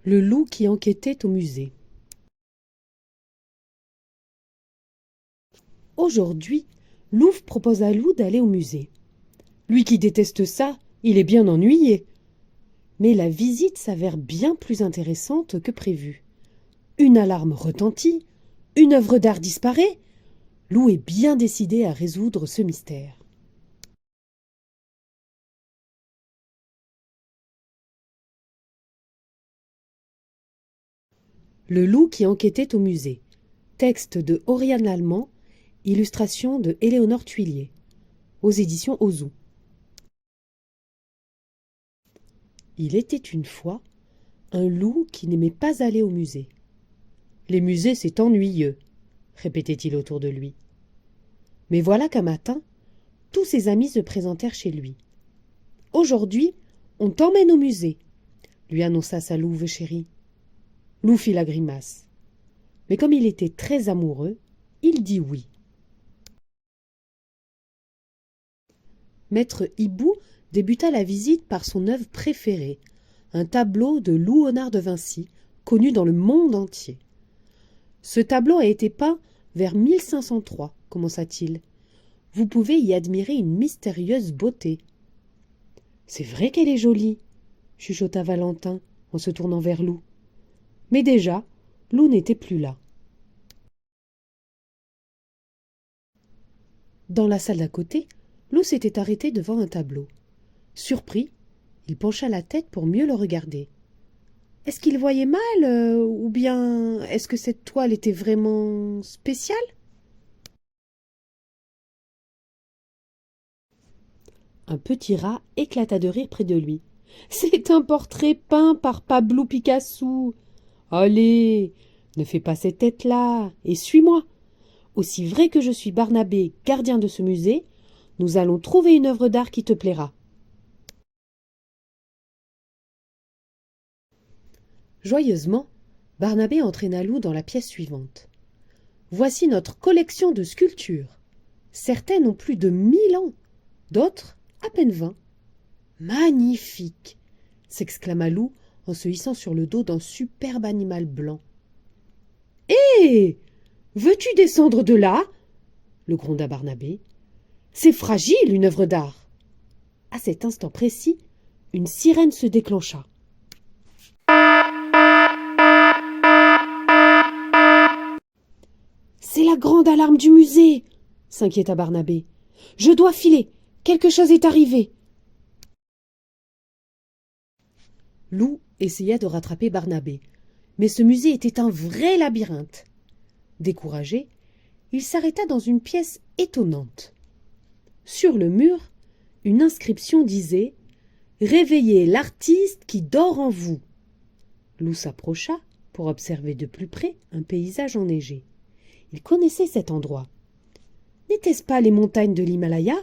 Le loup qui enquêtait au musée. Aujourd'hui, Louf propose à Lou d'aller au musée. Lui qui déteste ça, il est bien ennuyé. Mais la visite s'avère bien plus intéressante que prévu. Une alarme retentit, une œuvre d'art disparaît. Lou est bien décidé à résoudre ce mystère. Le loup qui enquêtait au musée. Texte de Oriane Lallemand, illustration de Éléonore Tuillier, aux éditions Ozu. Il était une fois un loup qui n'aimait pas aller au musée. Les musées, c'est ennuyeux, répétait-il autour de lui. Mais voilà qu'un matin, tous ses amis se présentèrent chez lui. Aujourd'hui, on t'emmène au musée, lui annonça sa louve chérie. Lou fit la grimace. Mais comme il était très amoureux, il dit oui. Maître Hibou débuta la visite par son œuvre préférée, un tableau de Louonard de Vinci, connu dans le monde entier. Ce tableau a été peint vers 1503, commença-t-il. Vous pouvez y admirer une mystérieuse beauté. C'est vrai qu'elle est jolie, chuchota Valentin en se tournant vers Lou. Mais déjà, Lou n'était plus là. Dans la salle d'à côté, Lou s'était arrêté devant un tableau. Surpris, il pencha la tête pour mieux le regarder. Est-ce qu'il voyait mal, ou bien est-ce que cette toile était vraiment spéciale? Un petit rat éclata de rire près de lui. C'est un portrait peint par Pablo Picasso. Allez, ne fais pas cette tête-là, et suis-moi. Aussi vrai que je suis Barnabé, gardien de ce musée, nous allons trouver une œuvre d'art qui te plaira. Joyeusement, Barnabé entraîna Lou dans la pièce suivante. Voici notre collection de sculptures. Certaines ont plus de 1000 ans, d'autres à peine 20. Magnifique! S'exclama Lou en se hissant sur le dos d'un superbe animal blanc. Hé! Veux-tu descendre de là? Le gronda Barnabé. C'est fragile, une œuvre d'art. À cet instant précis, une sirène se déclencha. C'est la grande alarme du musée, s'inquiéta Barnabé. Je dois filer. Quelque chose est arrivé. Lou essaya de rattraper Barnabé, mais ce musée était un vrai labyrinthe. Découragé, il s'arrêta dans une pièce étonnante. Sur le mur, une inscription disait « Réveillez l'artiste qui dort en vous ». Lou s'approcha pour observer de plus près un paysage enneigé. Il connaissait cet endroit. N'était-ce pas les montagnes de l'Himalaya?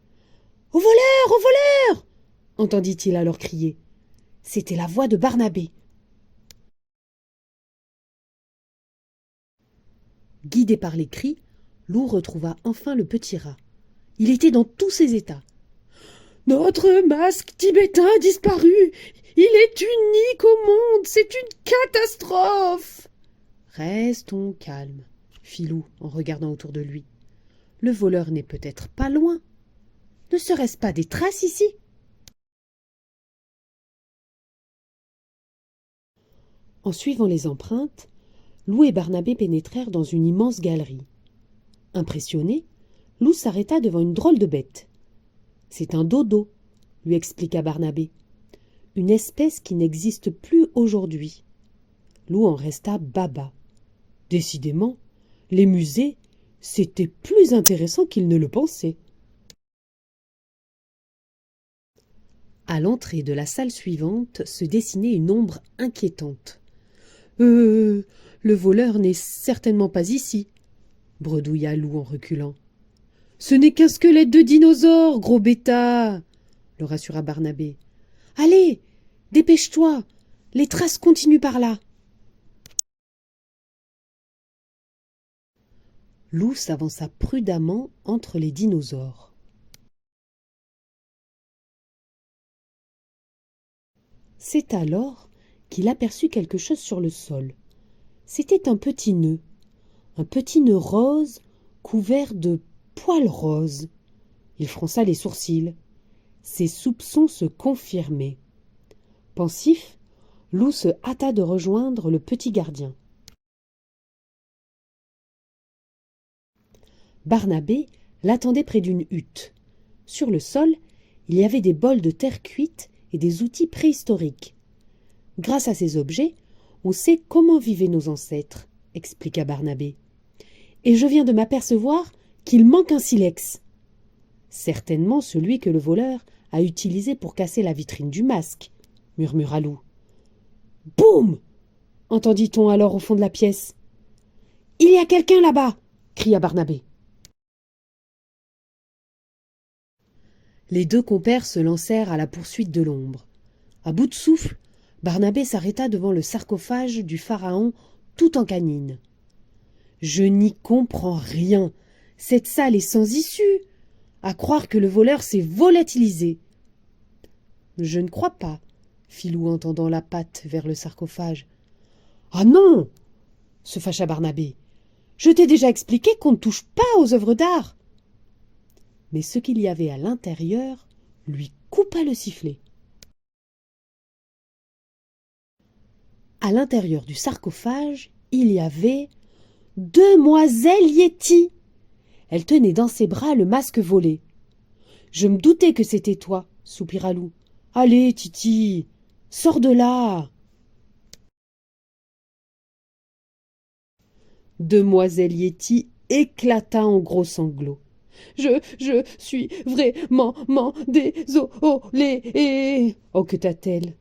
« Au voleur! Au voleur !» entendit-il alors crier. C'était la voix de Barnabé. Guidé par les cris, Lou retrouva enfin le petit rat. Il était dans tous ses états. « Notre masque tibétain a disparu. Il est unique au monde. C'est une catastrophe. » Restons calmes, fit Lou en regardant autour de lui. Le voleur n'est peut-être pas loin. Ne serait-ce pas des traces ici? En suivant les empreintes, Lou et Barnabé pénétrèrent dans une immense galerie. Impressionné, Lou s'arrêta devant une drôle de bête. « C'est un dodo, » lui expliqua Barnabé. « Une espèce qui n'existe plus aujourd'hui. » Lou en resta baba. Décidément, les musées, c'était plus intéressant qu'il ne le pensait. À l'entrée de la salle suivante se dessinait une ombre inquiétante. « Le voleur n'est certainement pas ici, » bredouilla Lou en reculant. « Ce n'est qu'un squelette de dinosaure, gros bêta, » le rassura Barnabé. « Allez, dépêche-toi, les traces continuent par là. » Lou s'avança prudemment entre les dinosaures. C'est alors qu'il aperçut quelque chose sur le sol. C'était un petit nœud rose couvert de poils roses. Il fronça les sourcils. Ses soupçons se confirmaient. Pensif, Loup se hâta de rejoindre le petit gardien. Barnabé l'attendait près d'une hutte. Sur le sol, il y avait des bols de terre cuite et des outils préhistoriques. Grâce à ces objets, on sait comment vivaient nos ancêtres, expliqua Barnabé. Et je viens de m'apercevoir qu'il manque un silex. Certainement celui que le voleur a utilisé pour casser la vitrine du masque, murmura Loup. Boum! Entendit-on alors au fond de la pièce. Il y a quelqu'un là-bas! Cria Barnabé. Les deux compères se lancèrent à la poursuite de l'ombre. À bout de souffle, Barnabé s'arrêta devant le sarcophage du pharaon tout en canine. « Je n'y comprends rien. Cette salle est sans issue. À croire que le voleur s'est volatilisé. »« Je ne crois pas, » fit Loup en tendant la patte vers le sarcophage. « Ah non !» se fâcha Barnabé. « Je t'ai déjà expliqué qu'on ne touche pas aux œuvres d'art. » Mais ce qu'il y avait à l'intérieur lui coupa le sifflet. À l'intérieur du sarcophage, il y avait Demoiselle Yéti. Elle tenait dans ses bras le masque volé. « Je me doutais que c'était toi, » soupira Loup. « Allez, Titi, sors de là !» Demoiselle Yéti éclata en gros sanglots. Je suis vraiment désolée, hoqueta-t-elle.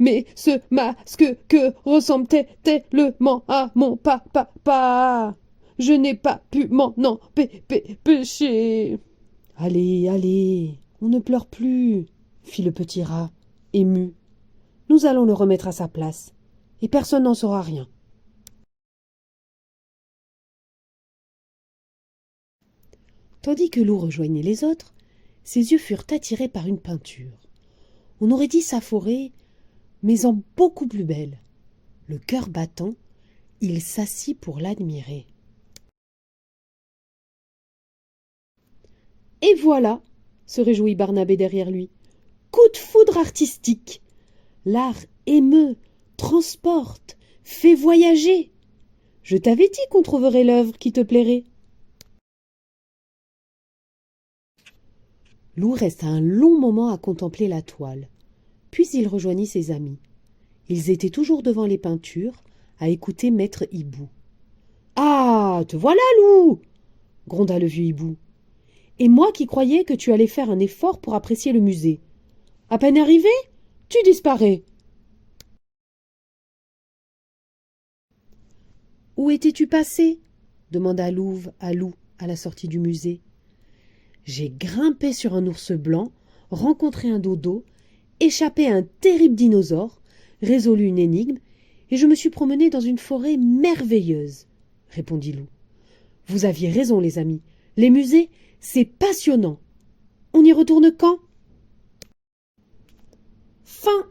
Mais ce masque que ressemble tellement à mon papa, je n'ai pas pu m'en empêcher. Allez, allez, on ne pleure plus, fit le petit rat, ému. Nous allons le remettre à sa place, et personne n'en saura rien. Tandis que Loup rejoignait les autres, ses yeux furent attirés par une peinture. On aurait dit sa forêt, mais en beaucoup plus belle. Le cœur battant, il s'assit pour l'admirer. « Et voilà !» se réjouit Barnabé derrière lui. « Coup de foudre artistique ! L'art émeut, transporte, fait voyager. Je t'avais dit qu'on trouverait l'œuvre qui te plairait. » Loup resta un long moment à contempler la toile. Puis il rejoignit ses amis. Ils étaient toujours devant les peintures, à écouter maître Hibou. « Ah, te voilà, Loup !» gronda le vieux hibou. « Et moi qui croyais que tu allais faire un effort pour apprécier le musée. À peine arrivé, tu disparais. »« Où étais-tu passé ?» demanda Louve à Loup à la sortie du musée. « J'ai grimpé sur un ours blanc, rencontré un dodo, échappé à un terrible dinosaure, résolu une énigme, et je me suis promené dans une forêt merveilleuse, » répondit Loup. « Vous aviez raison, les amis. Les musées, c'est passionnant. On y retourne quand ? Fin.